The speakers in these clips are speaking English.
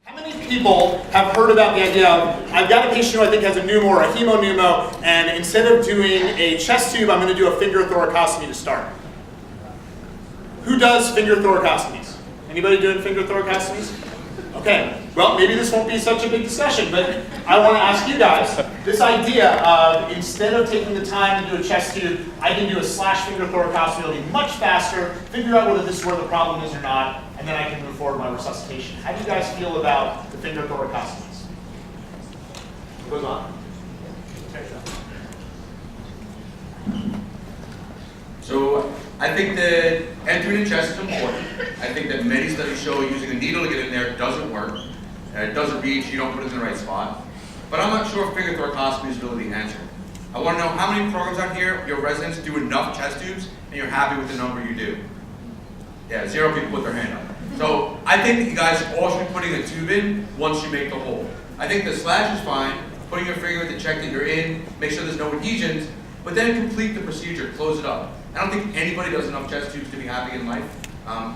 How many people have heard about the idea of, I've got a patient who I think has a pneumo or a hemopneumo, and instead of doing a chest tube, I'm going to do a finger thoracostomy to start? Who does finger thoracostomies? Anybody doing finger thoracostomies? Okay, well, maybe this won't be such a big discussion, but I want to ask you guys, this idea of instead of taking the time to do a chest tube, I can do a slash finger thoracostomy. It'll be much faster, figure out whether this is where the problem is or not, and then I can move forward with my resuscitation. How do you guys feel about the finger thoracostomies? What goes on? So I think that entering the chest is important. I think that many studies show using a needle to get in there doesn't work. It doesn't reach, you don't put it in the right spot. But I'm not sure if finger thoracostomy is really the answer. I want to know how many programs out here, your residents do enough chest tubes, and you're happy with the number you do. Yeah, 0 people put their hand up. So I think that you guys all should be putting a tube in once you make the hole. I think the slash is fine, putting your finger in to check that you're in, make sure there's no adhesions, but then complete the procedure, close it up. I don't think anybody does enough chest tubes to be happy in life.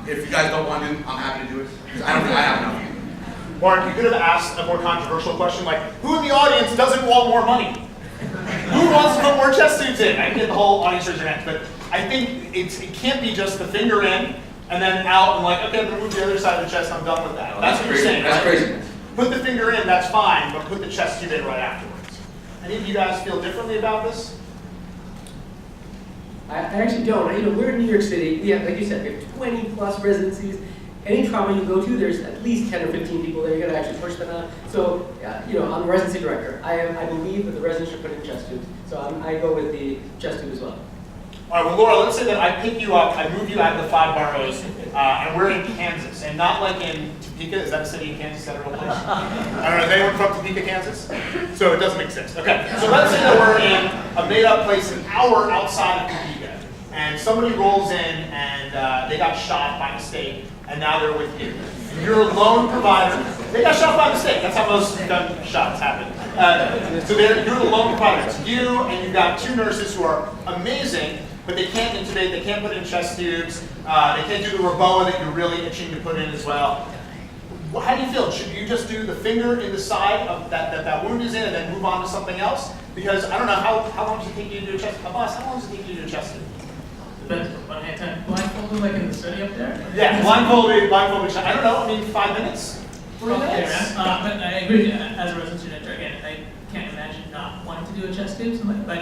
If you guys don't want to, I'm happy to do it, because I don't think I have enough. Mark, you could have asked a more controversial question like, who in the audience doesn't want more money? Who wants to put more chest tubes in? I can get the whole audience raise their hands, but I think it can't be just the finger in and then out and like, okay, I'm going to move the other side of the chest, I'm done with that. No, that's what you're saying, That's right? crazy. Put the finger in, that's fine, but put the chest tube in right afterwards. Any of you guys feel differently about this? I actually don't. You know, we're in New York City. We have, like you said, we have 20 plus residencies. Any trauma you go to, there's at least 10 or 15 people that you're going to actually push them out. So, you know, I'm the residency director. I believe that the residents should put in chest tubes. So I go with the chest tube as well. All right, well, Laura, let's say that I pick you up, I move you out of the 5 boroughs, and we're in Kansas, and not like in Topeka. Is that a city in Kansas? Is that a real place? I don't know. Is anyone from Topeka, Kansas? So it doesn't make sense. Okay, so let's say that we're in a made-up place an hour outside of Topeka, and somebody rolls in and they got shot by mistake, and now they're with you. And you're a lone provider. They got shot by mistake. That's how most gunshots happen. So you're the lone provider. It's you, and you've got 2 nurses who are amazing, but they can't intubate, they can't put in chest tubes, they can't do the Roboa that you're really itching to put in as well. How do you feel? Should you just do the finger in the side of that wound is in and then move on to something else? Because I don't know, how long does it take you to do a chest tube? Boss, how long does it take you to do a chest tube? Depends on hand time. Blindfolded like in the study up there? Yeah, blindfolded, I don't know, I mean 5 minutes? 3 minutes? But I agree, as a residency director, again, I can't imagine not wanting to do a chest tube, but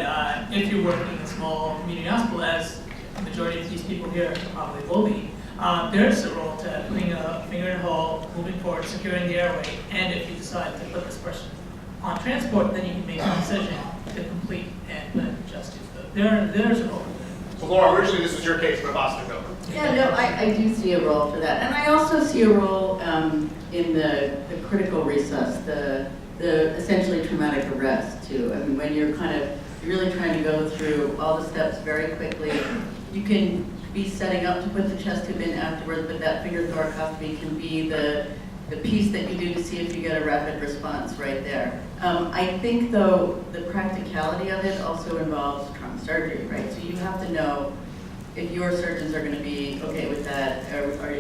if you're working in a small community hospital, as the majority of these people here probably will be, there's a role to putting a finger in a hole, moving forward, securing the airway, and if you decide to put this person on transport, then you can make a decision to complete and put in the chest tube. But there's a role. So Laura, originally this was your case, but Boston took over. Yeah, no, I do see a role for that. And I also see a role in the critical resus, the essentially traumatic arrest too. I mean, when you're kind of really trying to go through all the steps very quickly, you can be setting up to put the chest tube in afterwards, but that finger thoracostomy can be the piece that you do to see if you get a rapid response right there. I think though, the practicality of it also involves trauma surgery, right? So you have to know if your surgeons are going to be okay with that,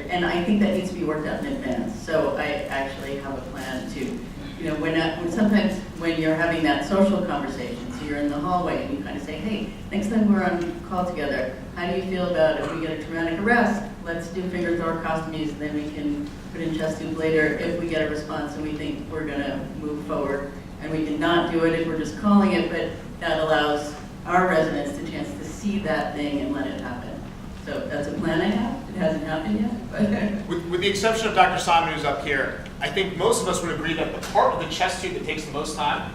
and I think that needs to be worked out in advance. So I actually have a plan to, you know, when sometimes when you're having that social conversation, so you're in the hallway and you kind of say, hey, next time we're on call together, how do you feel about if we get a traumatic arrest, let's do finger thoracostomies, and then we can put in chest tubes later if we get a response and we think we're going to move forward. And we can not do it if we're just calling it, but that allows our residents the chance to see that thing and let it happen. So that's a plan I have. It hasn't happened yet. But With the exception of Dr. Simon, who's up here, I think most of us would agree that the part of the chest tube that takes the most time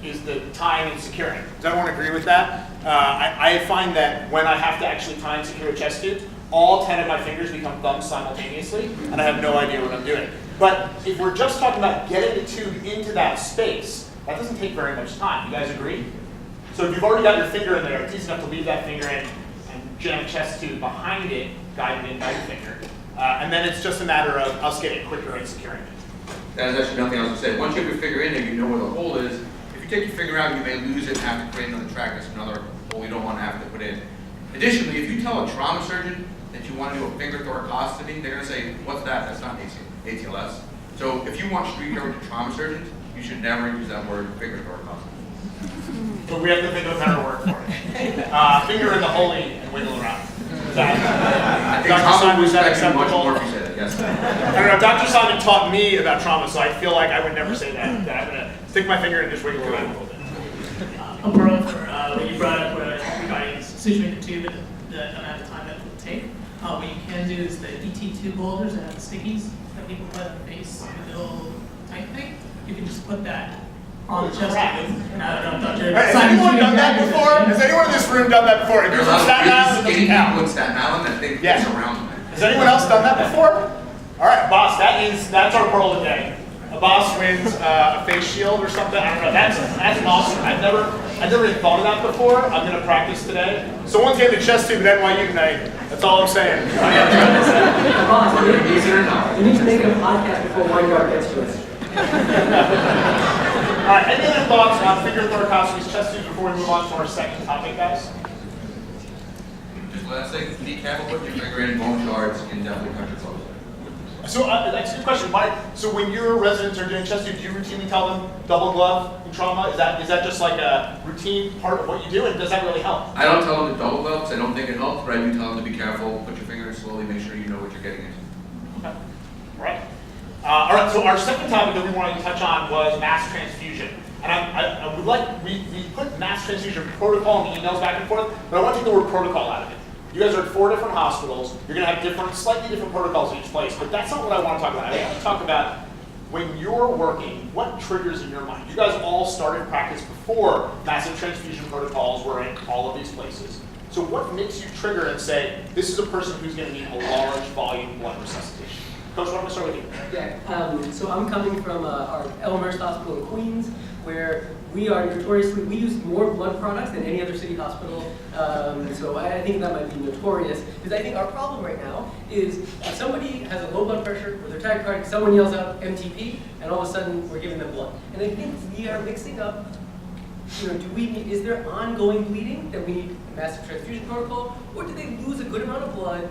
is the tying and securing. Does everyone agree with that? I find that when I have to actually tie and secure a chest tube, all 10 of my fingers become thumbs simultaneously, and I have no idea what I'm doing. But if we're just talking about getting the tube into that space, that doesn't take very much time. You guys agree? So if you've already got your finger in there, it's easy enough to leave that finger in and jam a chest tube behind it, guided in by your finger. And then it's just a matter of us getting quicker and securing it. That is actually nothing else to say. Once you have your finger in there, you know where the hole is. If you take your finger out, you may lose it and have to put in another track. That's another hole you don't want to have to put in. Additionally, if you tell a trauma surgeon that you want to do a finger thoracostomy, they're going to say, what's that? That's not ATLS. So if you want street coverage of trauma surgeons, you should never use that word finger thoracostomy. But we have to think of a better word for it. Finger in the holy and wiggle around. Is that, I think Dr. trauma Simon, would is that respect you much acceptable? more if you said it, yes. I don't know, Dr. Simon taught me about trauma, so I feel like I would never say that. That I'm going to stick my finger and just wiggle around a little bit. A pearl for what you brought up regarding situating the tube and the amount of time that it will take. What you can do is the ET tube holders that have stickies that people put on the face, the little tight thing. You can just put that on the chest. And I don't know, Dr. Has Simon, anyone shooting done that before? Has anyone in this room done that before? If you're There's a from lot Staten of Island, it really doesn't skinny count. people in Staten Island that think Yeah. it's around them. Has anyone else done that before? All right, boss, that's our pearl today. A boss wins a face shield or something. I don't know. That's awesome. I've never even thought of that before. I'm gonna practice today. Someone's getting the chest tube at NYU tonight. That's all I'm saying. Boss, you need to make a podcast before Weingarten gets to us. All right. Any other thoughts on finger thoracostomies, chest tubes before we move on to our second topic, guys? Just last thing, be careful putting your finger in, bone shards can definitely cut your clothes. So that's a good question. So when your residents are doing chest tubes, do you routinely tell them double glove in trauma? Is that just like a routine part of what you do, and does that really help? I don't tell them to double gloves, I don't think it helps, but I do tell them to be careful, put your finger in slowly, make sure you know what you're getting into. Okay. All right, so our second topic that we wanted to touch on was mass transfusion. And I would like, we put mass transfusion protocol in the emails back and forth, but I want to take the word protocol out of it. You guys are at 4 different hospitals. You're going to have slightly different protocols in each place, but that's not what I want to talk about. I want to talk about when you're working, what triggers in your mind? You guys all started practice before massive transfusion protocols were in all of these places. So what makes you trigger and say, this is a person who's going to need a large volume blood resuscitation? Coach, why don't we start with you? Yeah, so I'm coming from our Elmhurst Hospital in Queens, where we use more blood products than any other city hospital. So I think that might be notorious, because I think our problem right now is if somebody has a low blood pressure or they're tachycardic, someone yells out MTP, and all of a sudden we're giving them blood. And I think we are mixing up, is there ongoing bleeding that we need a massive transfusion protocol, or do they lose a good amount of blood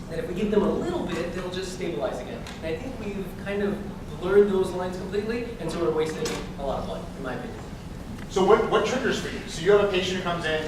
that if we give them a little bit, they'll just stabilize again? And I think we've kind of blurred those lines completely, and so we're wasting a lot of blood, in my opinion. So what triggers for you? So you have a patient who comes in,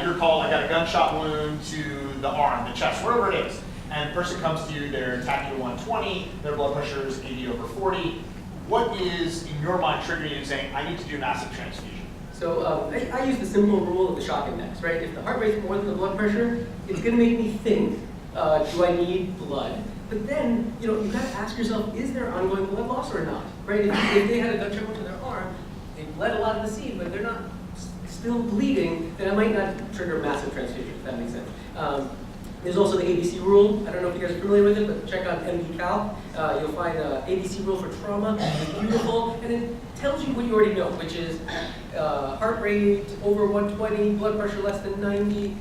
you're called, I got a gunshot wound to the arm, the chest, wherever it is. And the person comes to you, they're tachy 120, their blood pressure is 80/40. What is, in your mind, triggering you and saying, I need to do massive transfusion? So I use the simple rule of the shock index, right? If the heart rate's more than the blood pressure, it's gonna make me think, do I need blood? But then, you gotta ask yourself, is there ongoing blood loss or not, right? If they had a gunshot wound to their arm, they bled a lot in the scene, but they're not still bleeding, then I might not trigger massive transfusion, if that makes sense. There's also the ABC rule. I don't know if you guys are familiar with it, but check out MD Cal. You'll find the ABC rule for trauma. It's beautiful, and it tells you what you already know, which is heart rate over 120, blood pressure less than 90,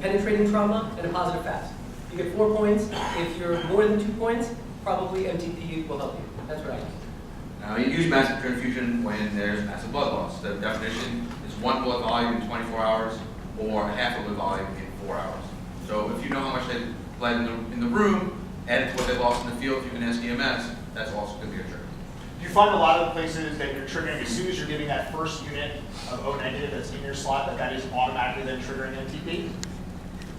penetrating trauma, and a positive fast. You get 4 points. If you're more than 2 points, probably MTP will help you. That's what I use. Now, you use massive transfusion when there's massive blood loss. The definition is 1 blood volume in 24 hours or half of the volume in 4 hours. So if you know how much they bled in the room, add it to what they lost in the field, if you can ask EMS, that's also going to be a trigger. Do you find a lot of the places that you're triggering, as soon as you're giving that first unit of O negative that's in your slot, that is automatically then triggering MTP?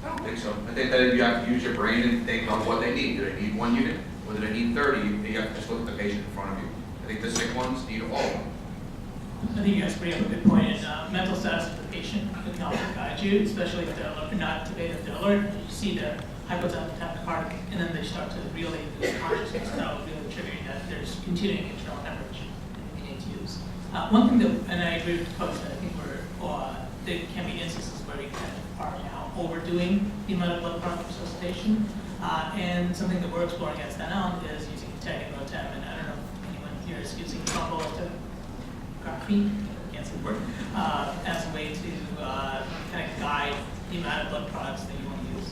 I don't think so. I think that you have to use your brain and think of what they need. Do they need 1 unit or do they need 30? You have to just look at the patient in front of you. I think the sick ones need all of them. I think you guys bring up a good point. Mental status of the patient can also guide you, especially if they're not intubated, if they're alert. You see the hypotachycardic, and then they start to really lose consciousness. That will really triggering that there's continuing internal hemorrhage and you need to use. One thing that, and I agree with the coach, that I think there can be instances where we kind of are now overdoing the amount of blood product resuscitation. And something that we're exploring at Staten Island is using TEG and ROTEM, and I don't know if anyone here is using thrombolytic graphy, can't say the word, as a way to kind of guide the amount of blood products that you want to use.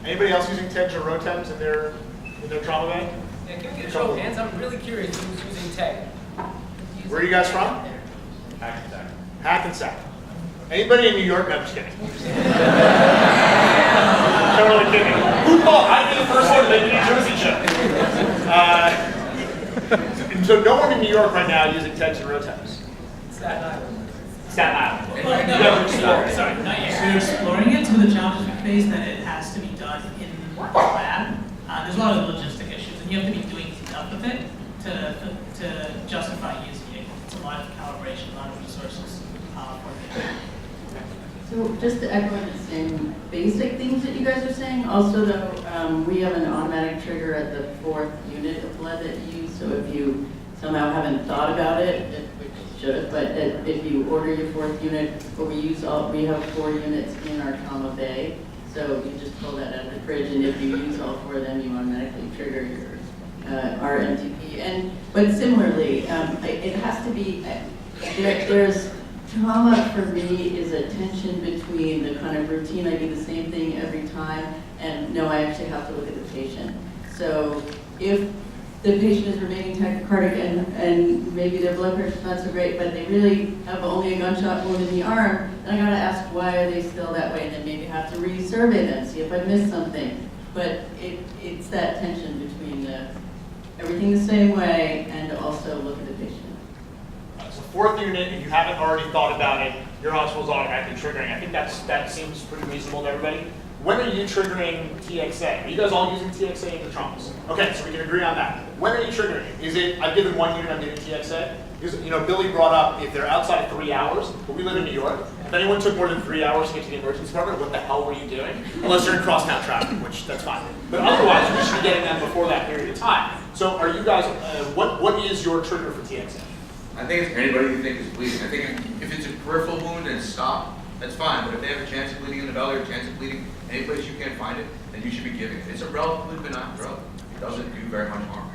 Anybody else using TEGs or ROTEMs in their trauma bank? Yeah, can we get a show of hands? I'm really curious who's using TEG. Where are you guys from? Hackensack. Hackensack. Anybody in New York? No, I'm just kidding. Totally kidding. Who called? I did the first one of the New Jersey show. So no one in New York right now using TEGs and Rotabs. Staten Island. Staten Island. Well, no, sorry, not yet. We're exploring it. Some of the challenges we face that it has to be done in the lab. There's a lot of logistic issues, and you have to be doing enough of it to justify using it. It's a lot of calibration, a lot of resources for it. So just to echo the same basic things that you guys are saying, also though, we have an automatic trigger at the 4th unit of blood that you use, so if you somehow haven't thought about it, which you should have, but if you order your 4th unit, but we have 4 units in our trauma bay, so you just pull that out of the fridge, and if you use all 4 of them, you automatically trigger your RMTP. But similarly, it has to be, there's trauma for me is a tension between the kind of routine, I do the same thing every time, and no, I actually have to look at the patient. So if the patient is remaining tachycardic and maybe their blood pressure is not so great, but they really have only a gunshot wound in the arm, then I gotta ask why are they still that way, and then maybe have to resurvey them, see if I missed something. But it's that tension between everything the same way and also look at the patient. So 4th unit, if you haven't already thought about it, your hospital's automatically triggering. I think that seems pretty reasonable to everybody. When are you triggering TXA? Are you guys all using TXA in the traumas? Okay, so we can agree on that. When are you triggering it? Is it, I've given 1 unit, I'm giving TXA? Because, Billy brought up, if they're outside 3 hours, but we live in New York, if anyone took more than 3 hours to get to the emergency department, what the hell were you doing? Unless you're in crosstown traffic, which that's fine. But otherwise, we should be getting them before that period of time. So are you guys, what is your trigger for TXA? I think it's anybody you think is bleeding. I think if it's a peripheral wound and it's stopped, that's fine. But if they have a chance of bleeding in the belly or a chance of bleeding any place you can't find it, then you should be giving it. It's a relatively benign drug. It doesn't do very much harm.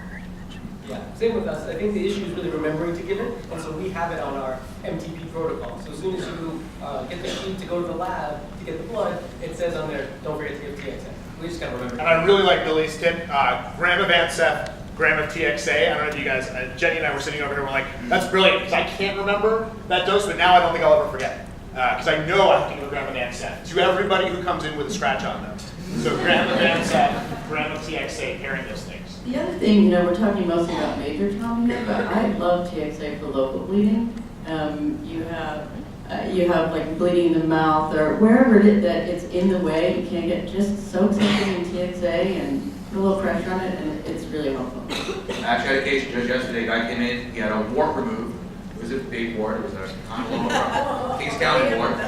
Yeah, same with us. I think the issue is really remembering to give it, and so we have it on our MTP protocol. So as soon as you get the sheet to go to the lab to get the blood, it says on there, don't forget to give TXA. We just gotta remember. And I really like Billy's tip, gram of Ancef, gram of TXA. I don't know if you guys, Jenny and I were sitting over here, we're like, that's brilliant, because I can't remember that dose, but now I don't think I'll ever forget it. Because I know I have to give a gram of Ancef to everybody who comes in with a scratch on them. So gram of Ancef, gram of TXA, pairing those things. The other thing, we're talking mostly about major trauma here, but I love TXA for local bleeding. You have like bleeding in the mouth or wherever it is that it's in the way, you can't get, just soak something in TXA and put a little pressure on it, and it's really helpful. I actually had a case just yesterday. A guy came in, he had a wart removed. It was a big wart. It was a kind of little Kings County wart. And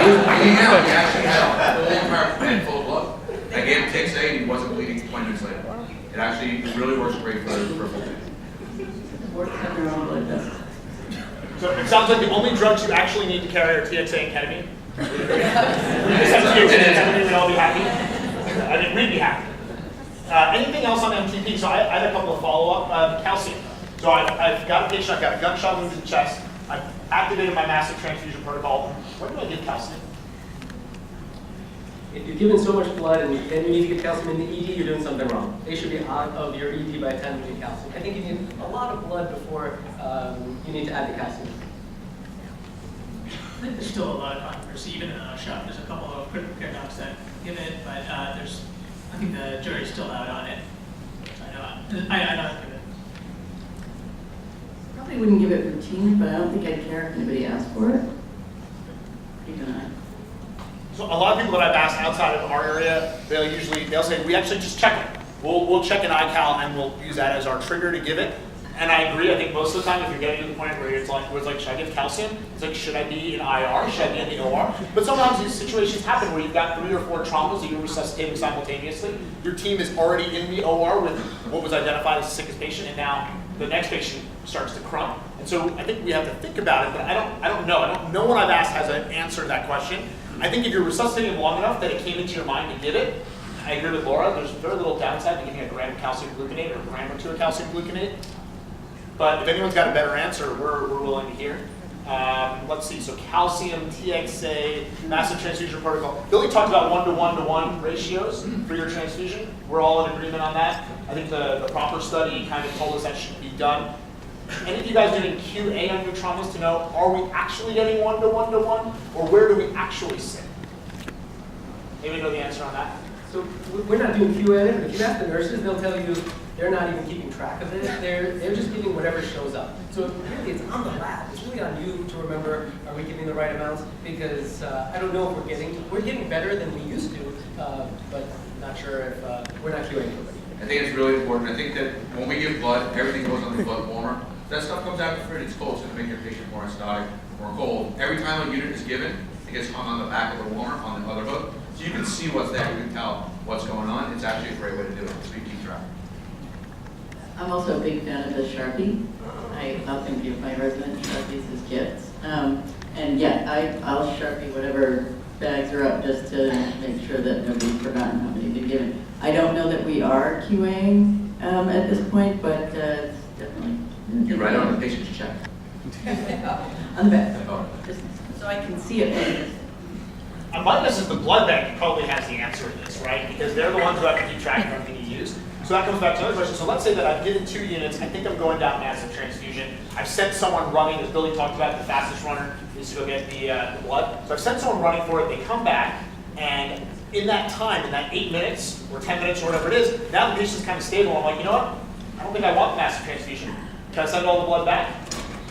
he was bleeding out. He actually had a whole entire pen full of blood. I gave him TXA and he wasn't bleeding 20 minutes later. It actually really works great for peripheral pain. Works on your own blood vessels. So it sounds like the only drugs you actually need to carry are TXA and ketamine. We just have TXA, we'd all be happy. I mean, we'd be happy. Anything else on MTP? So I had a couple of follow-up. Calcium. So I've got a patient, I've got a gunshot wound to the chest. I've activated my massive transfusion protocol. When do I give calcium? If you're given so much blood and you need to get calcium in the ED, you're doing something wrong. They should be out of your ED by the time you need calcium. I think you need a lot of blood before you need to add the calcium. I think there's still a lot of controversy, even in our shop. There's a couple of critical care docs that give it, but I think the jury's still out on it. So I don't give it. Probably wouldn't give it routinely, but I don't think I'd care if anybody asked for it. Even I. So a lot of people that I've asked outside of our area, they'll say, we actually just check it. We'll check an iCal and we'll use that as our trigger to give it. And I agree, I think most of the time if you're getting to the point where it's like, should I give calcium? It's like, should I be in IR? Should I be in the OR? But sometimes these situations happen where you've got 3 or 4 traumas that you're resuscitating simultaneously. Your team is already in the OR with what was identified as the sickest patient, and now the next patient starts to crump. And so I think we have to think about it, but I don't know. No one I've asked has an answer to that question. I think if you're resuscitating long enough that it came into your mind to give it, I agree with Laura, there's very little downside to giving a gram of calcium gluconate or a gram or 2 of calcium gluconate. But if anyone's got a better answer, we're willing to hear. Let's see, so calcium, TXA, massive transfusion protocol. Billy talked about 1-to-1-to-1 ratios for your transfusion. We're all in agreement on that. I think the proper study kind of told us that should be done. Any of you guys doing QA on your traumas to know, are we actually getting 1-to-1-to-1, or where do we actually sit? Anybody know the answer on that? So we're not doing QA, but if you ask the nurses, they'll tell you they're not even keeping track of it. They're just giving whatever shows up. So really, it's on the lab. It's really on you to remember, are we giving the right amounts? Because I don't know if we're getting better than we used to, but not sure if we're not QAing everybody. I think it's really important. I think that when we give blood, everything goes on the blood warmer. That stuff comes out of the fridge, it's cold, so to make your patient more acidotic or cold. Every time a unit is given, it gets hung on the back of the warmer on the other hook. So you can see what's there, you can tell what's going on. It's actually a great way to do it, so you keep track. I'm also a big fan of the Sharpie. I often give my residents Sharpies as gifts. And yeah, I'll Sharpie whatever bags are up just to make sure that nobody's forgotten how many they've given. I don't know that we are QAing at this point, but it's definitely. You write on the patient's check. On the back, Oh. just so I can see it. My guess is the blood bank probably has the answer to this, right? Because they're the ones who have to keep track of everything you use. So that comes back to another question. So let's say that I've given 2 units. I think I'm going down massive transfusion. I've sent someone running, as Billy talked about, the fastest runner needs to go get the blood. So I've sent someone running for it. They come back, and in that time, in that 8 minutes or 10 minutes or whatever it is, now the patient's kind of stable. I'm like, you know what? I don't think I want massive transfusion. Can I send all the blood back?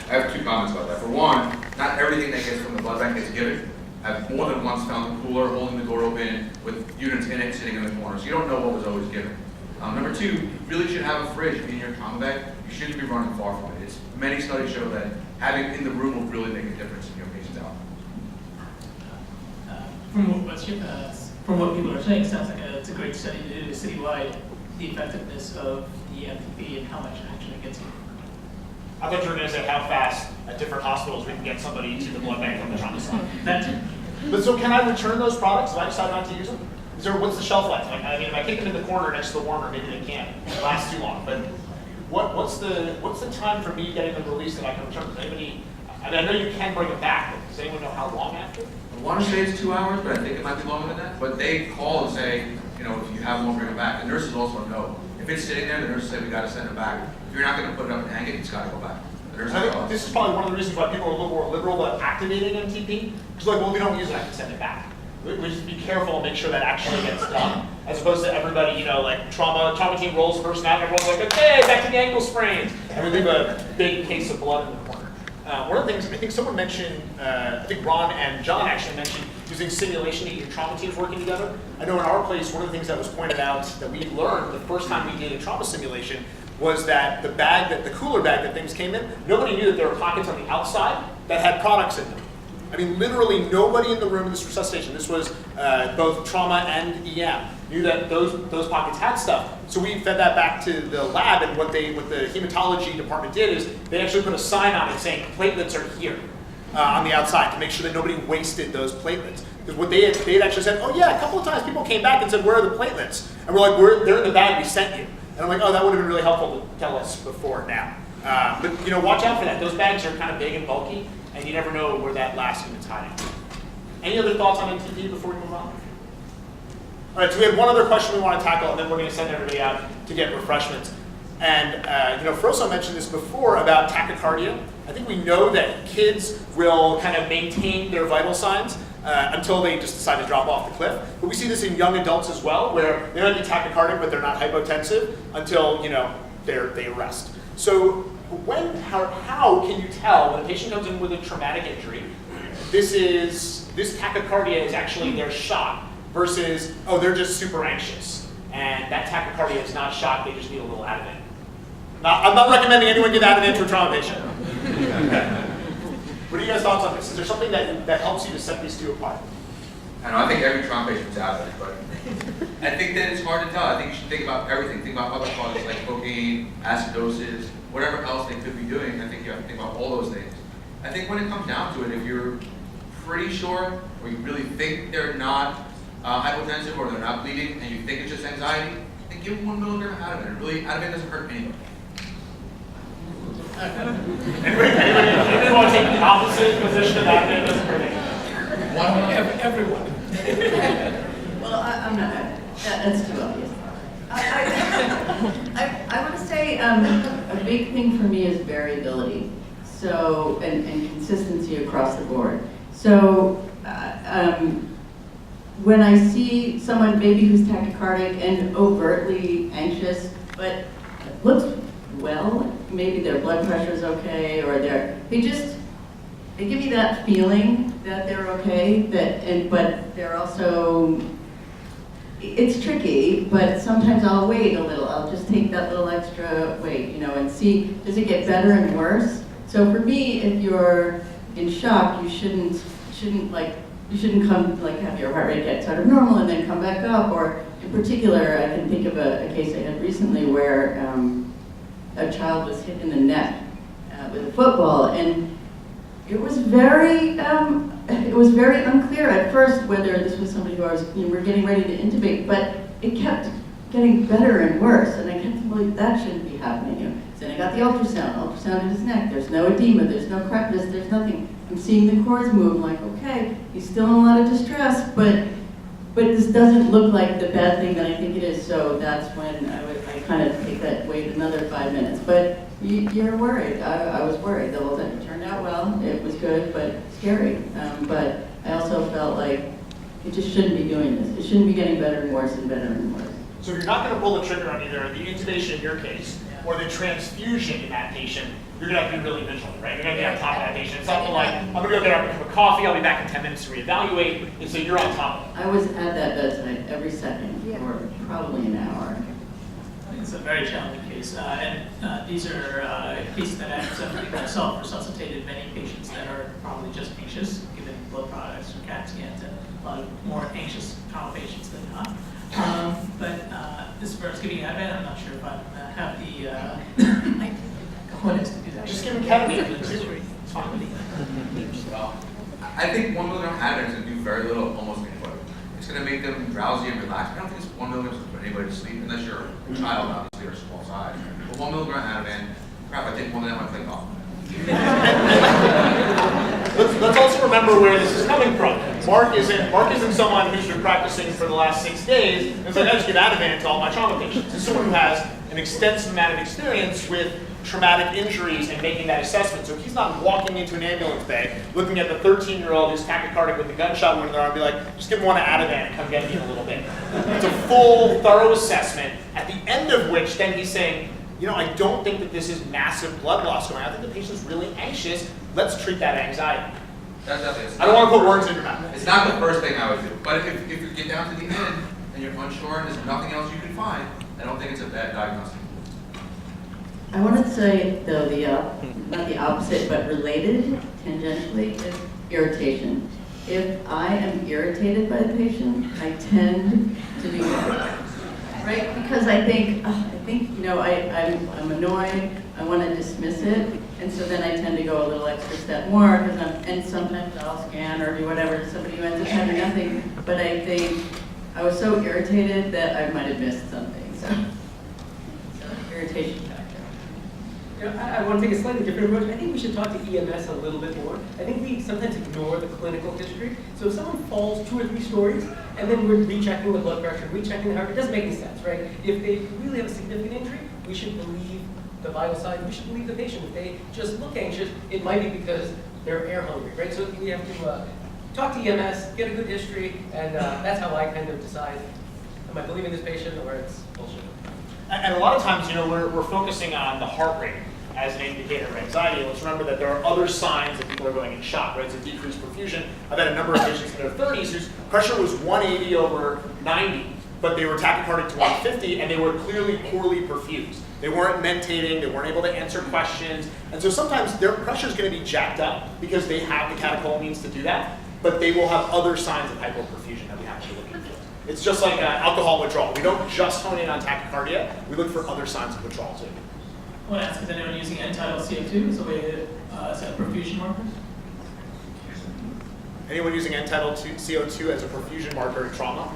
I have 2 comments about that. For one, not everything that gets from the blood bank is given. I've more than once found the cooler holding the door open with units in it sitting in the corner, so you don't know what was always given. Number 2, you really should have a fridge in your trauma bag. You shouldn't be running far from it. Many studies show that having it in the room will really make a difference in your patient's outcome. From what people are saying, it sounds like it's a great study to do citywide, the effectiveness of the MTP and how much it actually gets you. I thought you were going to say how fast at different hospitals we can get somebody to the blood bank from the trauma side. That's it. But so can I return those products if I decide not to use them? What's the shelf life? Like, I mean, if I kick them in the corner next to the warmer, maybe they can't last too long. But what's the time for me getting them released that I can return? Does anybody? I mean, I know you can bring them back, but does anyone know how long after? I want to say it's 2 hours, but I think it might be longer than that. But they call and say, you know, if you have one, bring it back. The nurses also know. If it's sitting there, the nurses say we got to send it back. If you're not going to put it up and hang it, it's got to go back. The nurses I think know. this is probably one of the reasons why people are a little more liberal about activating MTP. Because like, well, if we don't use it, I can send it back. We just be careful and make sure that actually gets done, as opposed to everybody, you know, like trauma team rolls first out, and everyone's like, okay, back to the ankle sprains, and we leave a big case of blood in the corner. One of the things, I think someone mentioned, I think Ron and John actually mentioned using simulation to get your trauma teams working together. I know in our place, one of the things that was pointed out that we learned the first time we did a trauma simulation was that the cooler bag that things came in, nobody knew that there were pockets on the outside that had products in them. I mean, literally nobody in the room in this resuscitation, this was both trauma and EM, knew that those pockets had stuff. So we fed that back to the lab, and what the hematology department did is they actually put a sign on it saying platelets are here on the outside to make sure that nobody wasted those platelets. Because what they had actually said, oh yeah, a couple of times people came back and said, where are the platelets? And we're like, they're in the bag we sent you. And I'm like, oh, that would have been really helpful to tell us before now. But you know, watch out for that. Those bags are kind of big and bulky, and you never know where that last unit's hiding. Any other thoughts on MTP before we move on? All right, so we have one other question we want to tackle, and then we're going to send everybody out to get refreshments. And you know, Froso mentioned this before about tachycardia. I think we know that kids will kind of maintain their vital signs until they just decide to drop off the cliff. But we see this in young adults as well, where they might be tachycardic, but they're not hypotensive until, you know, they arrest. So how can you tell when a patient comes in with a traumatic injury, this tachycardia is actually their shock versus, oh, they're just super anxious and that tachycardia is not shock, they just need a little Ativan. I'm not recommending anyone get Ativan to a trauma patient. What are you guys' thoughts on this? Is there something that helps you to set these two apart? I think every trauma patient's out of it, but I think that it's hard to tell. I think you should think about everything. Think about other causes like cocaine, acidosis, whatever else they could be doing. I think you have to think about all those things. I think when it comes down to it, if you're pretty sure or you really think they're not hypotensive or they're not bleeding and you think it's just anxiety, then give them 1 milligram of Ativan. Really, Ativan doesn't hurt anybody. Anybody want to take the opposite position of Ativan doesn't hurt anyone? Everyone. Well, I'm not. That's too obvious. I want to say a big thing for me is variability. So and consistency across the board. So when I see someone maybe who's tachycardic and overtly anxious, but looks well, maybe their blood pressure is okay, or they give me that feeling that they're okay, but they're also, it's tricky, but sometimes I'll wait a little. I'll just take that little extra wait, and see, does it get better and worse? So for me, if you're in shock, you shouldn't come, have your heart rate get sort of normal and then come back up. Or in particular, I can think of a case I had recently where a child was hit in the neck with a football, and it was very unclear at first whether this was somebody who we're getting ready to intubate, but it kept getting better and worse, and I kept thinking, well, that shouldn't be happening. So then I got the ultrasound in his neck. There's no edema, there's no crackness, there's nothing. I'm seeing the cords move. I'm like, okay, he's still in a lot of distress, but this doesn't look like the bad thing that I think it is. So that's when I kind of take that, wait another 5 minutes. But you're worried. I was worried. The whole time it turned out well. It was good, but scary. But I also felt like it just shouldn't be doing this. It shouldn't be getting better and worse and better and worse. So you're not going to pull the trigger on either the intubation in your case or the transfusion in that patient. You're going to have to be really vigilant, right? You're going to be on top of that patient. It's not like, I'm going to go get a cup of coffee, I'll be back in 10 minutes to reevaluate, and so you're on top of it. I was at that bedside every second for probably an hour. I think it's a very challenging case, and these are cases that I've suffered myself, resuscitated many patients that are probably just anxious, given blood products or CAT scans, and a lot of more anxious trauma patients than not. But as far as giving Advent, I'm not sure if I have the cojones to do that. Just give him ketamine. It's fine. Well, I think 1 milligram Advent is going to do very little, almost input. It's going to make them drowsy and relaxed. I don't think it's 1 milligram is going to put anybody to sleep, unless you're a child, obviously, or a small size. But 1 milligram Advent, crap, I take one of them, I click off. Let's also remember where this is coming from. Mark isn't someone who's been practicing for the last 6 days and it's like, I just give Ativan to all my trauma patients. It's someone who has an extensive amount of experience with traumatic injuries and making that assessment. So he's not walking into an ambulance bay, looking at the 13-year-old who's tachycardic with a gunshot wound in their arm and be like, just give him one Ativan and come get me in a little bit. It's a full, thorough assessment, at the end of which then he's saying, I don't think that this is massive blood loss going on. I think the patient's really anxious. Let's treat that anxiety. I don't want to put words in your mouth. It's not the first thing I would do. But if you get down to the end and you're unsure and there's nothing else you can find, I don't think it's a bad diagnostic. I want to say, though, not the opposite, but related, tangentially, is irritation. If I am irritated by the patient, I tend to do that. Right? Because I think I'm annoyed, I want to dismiss it, and so then I tend to go a little extra step more, and sometimes I'll scan or do whatever to somebody who ends up having nothing, but I think I was so irritated that I might have missed something, so irritation factor. I want to take a slightly different approach. I think we should talk to EMS a little bit more. I think we sometimes ignore the clinical history. So if someone falls 2 or 3 stories, and then we're rechecking the blood pressure, rechecking the heart rate, it doesn't make any sense, right? If they really have a significant injury, we should believe the vital signs, we should believe the patient. If they just look anxious, it might be because they're air hungry, right? So we have to talk to EMS, get a good history, and that's how I kind of decide, am I believing this patient or it's bullshit? And a lot of times, we're focusing on the heart rate as an indicator of anxiety. Let's remember that there are other signs that people are going in shock, right? It's a decreased perfusion. I've had a number of patients in their 30s whose pressure was 180 over 90, but they were tachycardic to 150, and they were clearly poorly perfused. They weren't mentating, they weren't able to answer questions, and so sometimes their pressure is going to be jacked up because they have the catecholamines to do that, but they will have other signs of hypoperfusion that we have to look into. It's just like alcohol withdrawal. We don't just hone in on tachycardia, we look for other signs of withdrawal too. I want to ask, is anyone using end-tidal CO2 as a way to set perfusion markers? Anyone using end-tidal CO2 as a perfusion marker in trauma?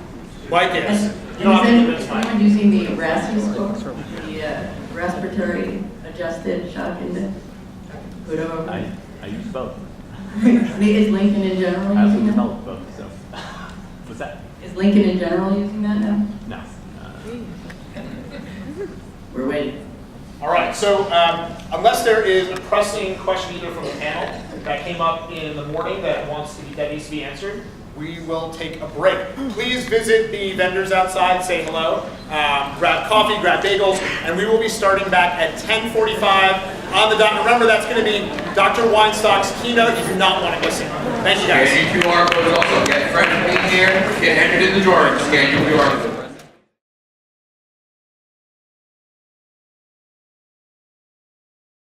Mike is. Is anyone using the RASI score, the respiratory adjusted shock index? I use both. Is Lincoln in general I also using that? developed both, so. What's that? Is Lincoln in general using that now? No. We're waiting. All right, so unless there is a pressing question either from the panel that came up in the morning that needs to be answered, we will take a break. Please visit the vendors outside, say hello, grab coffee, grab bagels, and we will be starting back at 10:45 on the dot. Remember, that's going to be Dr. Weinstock's keynote. You do not want to miss it. Thank you, guys. And QR code also, get friends being here, get entered in the drawing, scan your QR code.